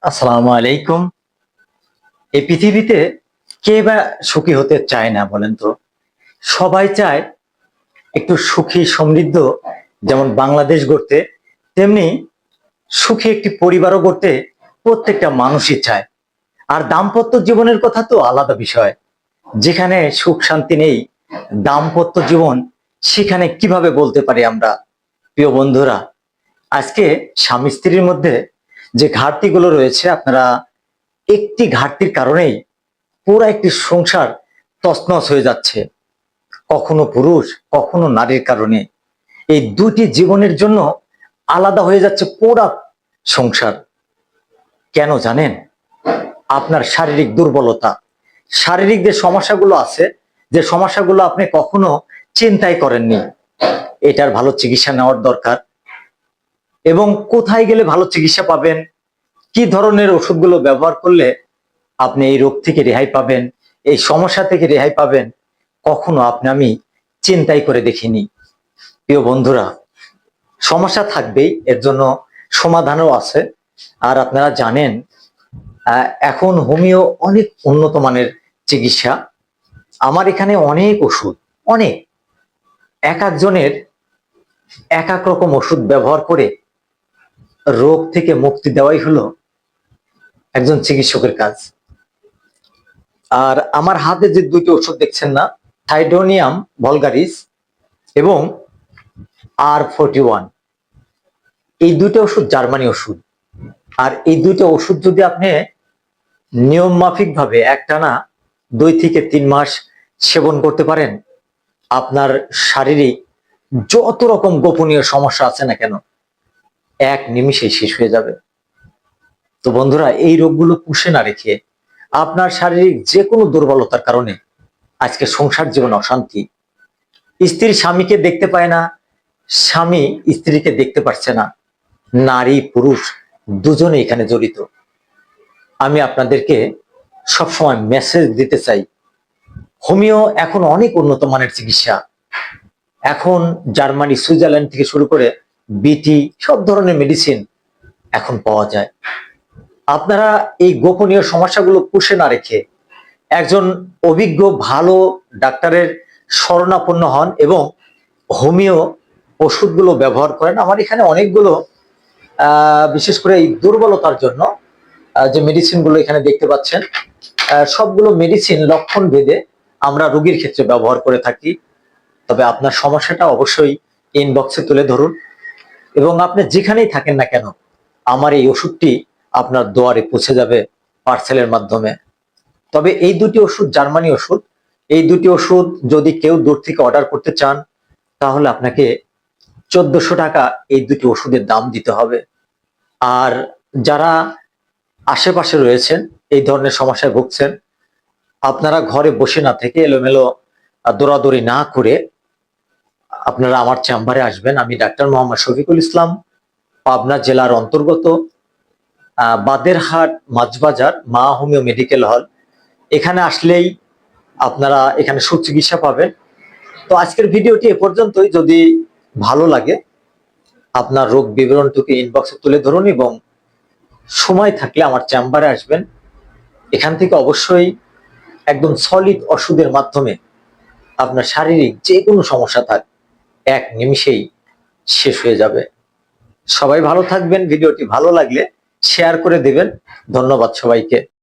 আসসালামু আলাইকুম। এই পৃথিবীতে কে বা সুখী হতে চায় না বলেন তো? সবাই চায় একটু সুখী সমৃদ্ধ, যেমন বাংলাদেশ গড়তে, তেমনি সুখী একটি পরিবারও গড়তে প্রত্যেকটা মানুষই চায়। আর দাম্পত্য জীবনের কথা তো আলাদা বিষয়। যেখানে সুখ শান্তি নেই দাম্পত্য জীবন, সেখানে কিভাবে বলতে পারি আমরা? প্রিয় বন্ধুরা, আজকে স্বামী স্ত্রীর মধ্যে যে ঘাটতিগুলো রয়েছে, আপনারা একটি ঘাটতির কারণেই পুরো একটি সংসার তছনছ হয়ে যাচ্ছে। কখনো পুরুষ, কখনো নারীর কারণে এই দুটি জীবনের জন্য আলাদা হয়ে যাচ্ছে পুরা সংসার। কেন জানেন? আপনার শারীরিক দুর্বলতা, শারীরিক যে সমস্যাগুলো আছে, যে সমস্যাগুলো আপনি কখনো চিন্তাই করেননি, এটার ভালো চিকিৎসা নেওয়ার দরকার। এবং কোথায় গেলে ভালো চিকিৎসা পাবেন, কি ধরনের ওষুধগুলো ব্যবহার করলে আপনি এই রোগ থেকে রেহাই পাবেন, এই সমস্যা থেকে রেহাই পাবেন, কখনো আমি চিন্তাই করে দেখিনি। প্রিয় বন্ধুরা, সমস্যা থাকবেই, এর জন্য সমাধানও আছে। আর আপনারা জানেন, এখন হোমিও অনেক উন্নত মানের চিকিৎসা। আমার এখানে অনেক ওষুধ, অনেক, এক একজনের এক এক রকম ওষুধ ব্যবহার করে রোগ থেকে মুক্তি দেওয়াই হলো একজন চিকিৎসকের কাজ। আর আমার হাতে যে দুইটি ওষুধ দেখছেন না, থাইডোনিয়াম ভলগারিস এবং R41, এই দুটো ওষুধ জার্মানি ওষুধ। আর এই দুটো ওষুধ যদি আপনি নিয়ম মাফিক ভাবে একটানা 2 থেকে 3 মাস সেবন করতে পারেন, আপনার শারীরিক যত রকম গোপনীয় সমস্যা আছে না কেন, এক নিমিষেই শেষ হয়ে যাবে। তো বন্ধুরা, এই রোগগুলো পুষে না রেখে আপনার শারীরিক যে কোনো দুর্বলতার কারণে আজকে সংসার জীবন অশান্তি, স্ত্রী স্বামীকে দেখতে পায় না, স্বামী স্ত্রীকে দেখতে পারছে না, নারী পুরুষ দুজনে এখানে জড়িত। আমি আপনাদেরকে সবসময় মেসেজ দিতে চাই, হোমিও এখন অনেক উন্নত মানের চিকিৎসা। এখন জার্মানি, সুইজারল্যান্ড থেকে শুরু করে বিটি সব ধরনের মেডিসিন এখন পাওয়া যায়। আপনারা এই গোপনীয় সমস্যাগুলো পুষে না রেখে একজন অভিজ্ঞ ভালো ডাক্তারের শরণাপন্ন হন এবং হোমিও ওষুধগুলো ব্যবহার করেন। আমার এখানে অনেকগুলো, বিশেষ করে এই দুর্বলতার জন্য যে মেডিসিন গুলো এখানে দেখতে পাচ্ছেন, সবগুলো মেডিসিন লক্ষণ ভেদে আমরা রোগীর ক্ষেত্রে ব্যবহার করে থাকি। তবে আপনার সমস্যাটা অবশ্যই ইনবক্সে তুলে ধরুন, এবং আপনি যেখানেই থাকেন না কেন, আমার এই ওষুধটি আপনার দুয়ারে পৌঁছে যাবে পার্সেলের মাধ্যমে। তবে এই দুটি ওষুধ জার্মানি ওষুধ, এই দুটি ওষুধ যদি কেউ দূর থেকে অর্ডার করতে চান, তাহলে আপনাকে 1400 টাকা এই দুটি ওষুধের দাম দিতে হবে। আর যারা আশেপাশে রয়েছেন, এই ধরনের সমস্যায় ভুগছেন, আপনারা ঘরে বসে না থেকে এলোমেলো দৌড়াদৌড়ি না করে আপনারা আমার চেম্বারে আসবেন। আমি ডাক্তার মোহাম্মদ শফিকুল ইসলাম, পাবনা জেলার অন্তর্গত বাদেরহাট মাছবাজার মা হোমিও মেডিকেল হল। এখানে আসলেই আপনারা এখানে সুচিকিৎসা পাবেন। তো আজকের ভিডিওটি এ পর্যন্তই। যদি ভালো লাগে, আপনার রোগ বিবরণটুকু ইনবক্সে তুলে ধরুন এবং সময় থাকলে আমার চেম্বারে আসবেন। এখান থেকে অবশ্যই একদম সলিড ওষুধের মাধ্যমে আপনার শারীরিক যে কোনো সমস্যা থাক এক নিমিষেই শেষ হয়ে যাবে। সবাই ভালো থাকবেন। ভিডিওটি ভালো লাগলে শেয়ার করে দিবেন। ধন্যবাদ সবাইকে।